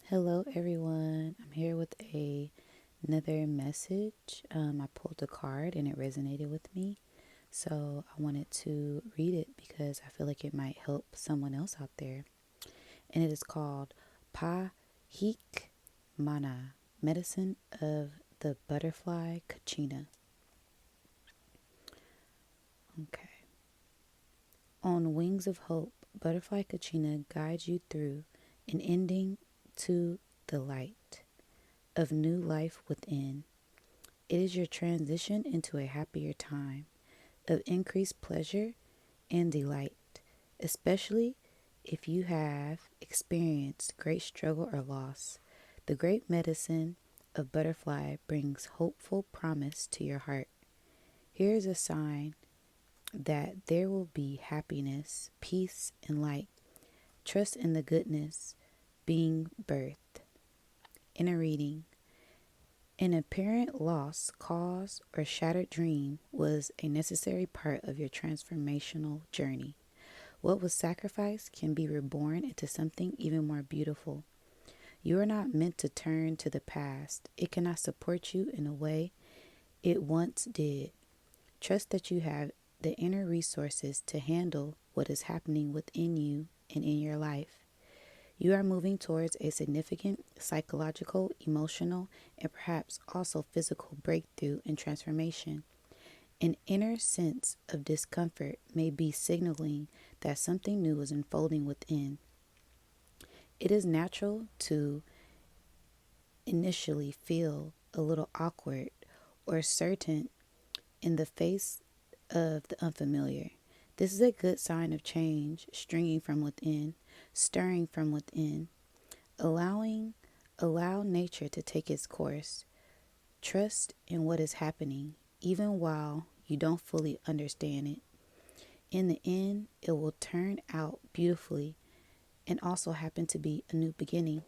Hello, everyone. I'm here with another message. I pulled a card and it resonated with me, so I wanted to read it because I feel like it might help someone else out there. And it is called Pa Hik Mana, Medicine of the Butterfly Kachina. Okay. On wings of hope, Butterfly Kachina guides you through an ending to the light of new life within. It is your transition into a happier time of increased pleasure and delight, especially if you have experienced great struggle or loss. The great medicine of butterfly brings hopeful promise to your heart. Here is a sign that there will be happiness, peace, and light. Trust in the goodness being birthed. In a reading, an apparent loss, cause, or shattered dream was a necessary part of your transformational journey. What was sacrificed can be reborn into something even more beautiful. You are not meant to turn to the past. It cannot support you in a way it once did. Trust that you have the inner resources to handle what is happening within you and in your life. You are moving towards a significant psychological, emotional, and perhaps also physical breakthrough and transformation. An inner sense of discomfort may be signaling that something new is unfolding within. It is natural to initially feel a little awkward or certain in the face of the unfamiliar. This is a good sign of change, stringing from within, stirring from within. Allowing Allow nature to take its course. Trust in what is happening, even while you don't fully understand it. In the end, it will turn out beautifully and also happen to be a new beginning.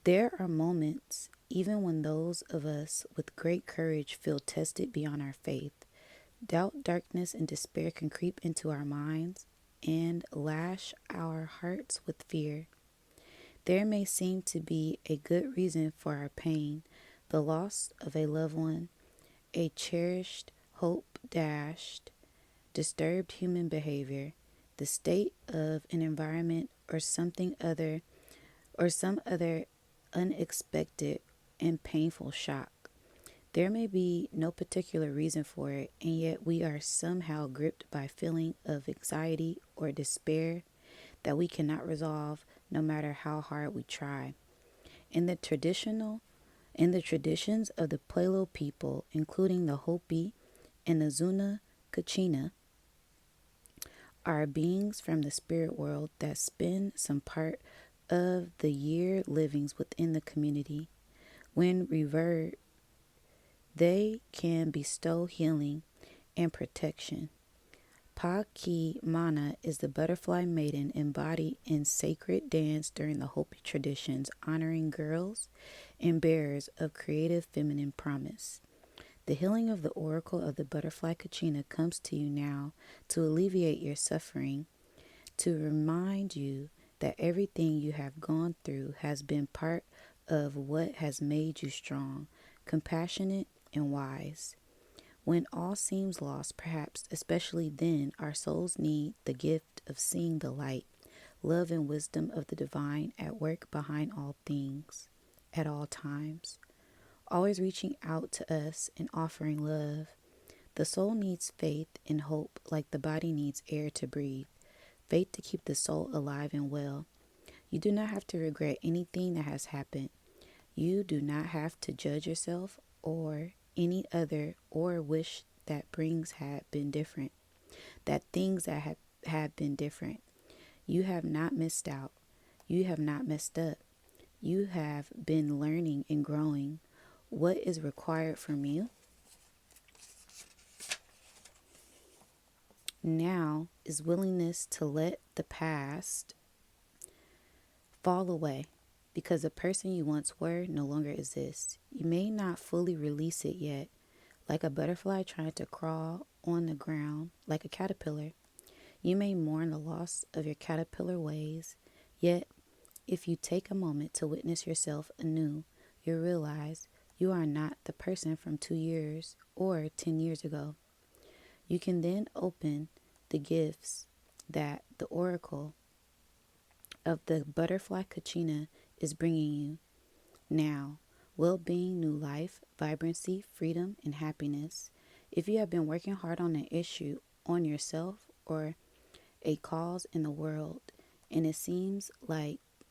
There are moments, even when those of us with great courage feel tested beyond our faith. Doubt, darkness, and despair can creep into our minds and lash our hearts with fear. There may seem to be a good reason for our pain, the loss of a loved one, a cherished hope dashed, disturbed human behavior, the state of an environment, or some other unexpected and painful shock. There may be no particular reason for it, and yet we are somehow gripped by a feeling of anxiety or despair that we cannot resolve no matter how hard we try. In the traditional in the traditions of the Pueblo people, including the Hopi and the Zuna Kachina, are beings from the spirit world that spend some part of the year livings within the community. When revered, they can bestow healing and protection. Paki Mana is the butterfly maiden embodied in sacred dance during the Hopi traditions, honoring girls and bearers of creative feminine promise. The healing of the oracle of the butterfly Kachina comes to you now to alleviate your suffering, to remind you that everything you have gone through has been part of what has made you strong, compassionate, and wise. When all seems lost, perhaps especially then, our souls need the gift of seeing the light, love, and wisdom of the divine at work behind all things, at all times, always reaching out to us and offering love. The soul needs faith and hope like the body needs air to breathe, faith to keep the soul alive and well. You do not have to regret anything that has happened. You do not have to judge yourself or any other or wish that brings had been different, that things that have been different. You have not missed out. You have not messed up. You have been learning and growing. What is required from you now is willingness to let the past fall away because the person you once were no longer exists. You may not fully release it yet, like a butterfly trying to crawl on the ground like a caterpillar. You may mourn the loss of your caterpillar ways, yet If you take a moment to witness yourself anew, you'll realize you are not the person from 2 years or 10 years ago. You can then open the gifts that the oracle of the butterfly Kachina is bringing you now: well being, new life, vibrancy, freedom, and happiness. If you have been working hard on an issue on yourself or a cause in the world, and it seems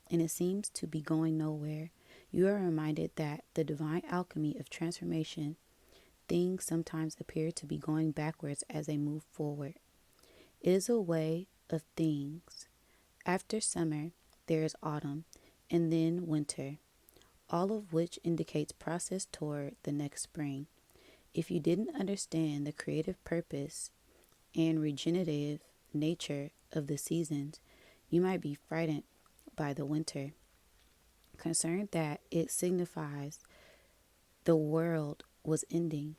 to be going nowhere, you are reminded that the divine alchemy of transformation, things sometimes appear to be going backwards as they move forward. It is a way of things. After summer, there is autumn, and then winter, all of which indicates process toward the next spring. If you didn't understand the creative purpose and regenerative nature of the seasons, you might be frightened by the winter, concerned that it signifies the world was ending.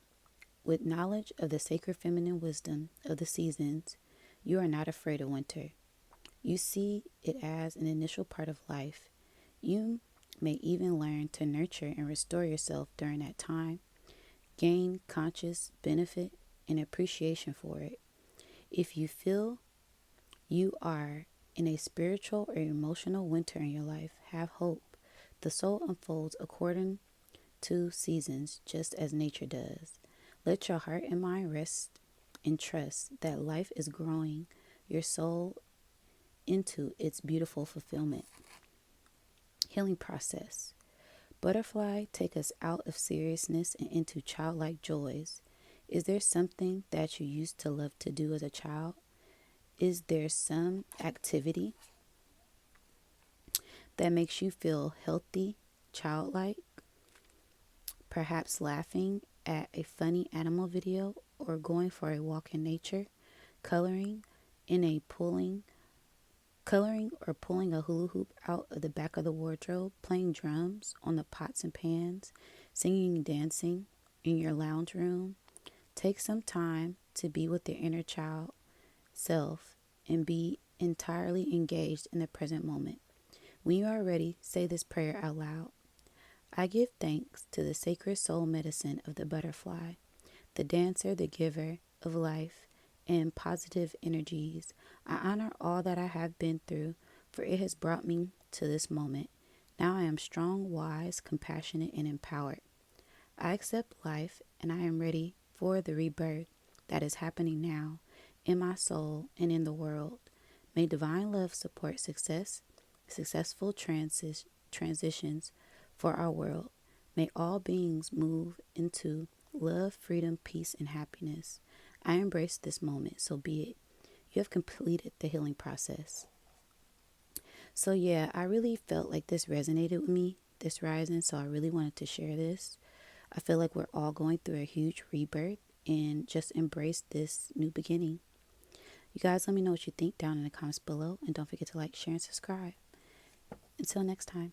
With knowledge of the sacred feminine wisdom of the seasons, you are not afraid of winter. You see it as an initial part of life. You may even learn to nurture and restore yourself during that time, gain conscious benefit and appreciation for it. If you feel you are in a spiritual or emotional winter in your life, have hope. The soul unfolds according to seasons, just as nature does. Let your heart and mind rest and trust that life is growing your soul into its beautiful fulfillment. Healing process. Butterfly take us out of seriousness and into childlike joys. Is there something that you used to love to do as a child? Is there some activity that makes you feel healthy, childlike? Perhaps laughing at a funny animal video or going for a walk in nature, coloring in a pulling coloring or pulling a hula hoop out of the back of the wardrobe, playing drums on the pots and pans, singing and dancing in your lounge room. Take some time to be with your inner child self and be entirely engaged in the present moment. When you are ready, say this prayer out loud. I give thanks to the sacred soul medicine of the butterfly, the dancer, the giver of life and positive energies. I honor all that I have been through, for it has brought me to this moment. Now I am strong, wise, compassionate, and empowered. I accept life, and I am ready for the rebirth that is happening now in my soul and in the world. May divine love support successful transitions for our world. May all beings move into love, freedom, peace, and happiness. I embrace this moment, so be it. You have completed the healing process. So yeah, I really felt like this resonated with me this rising, so I really wanted to share this. I feel like we're all going through a huge rebirth and just embrace this new beginning. You guys let me know what you think down in the comments below, and don't forget to like, share, and subscribe. Until next time.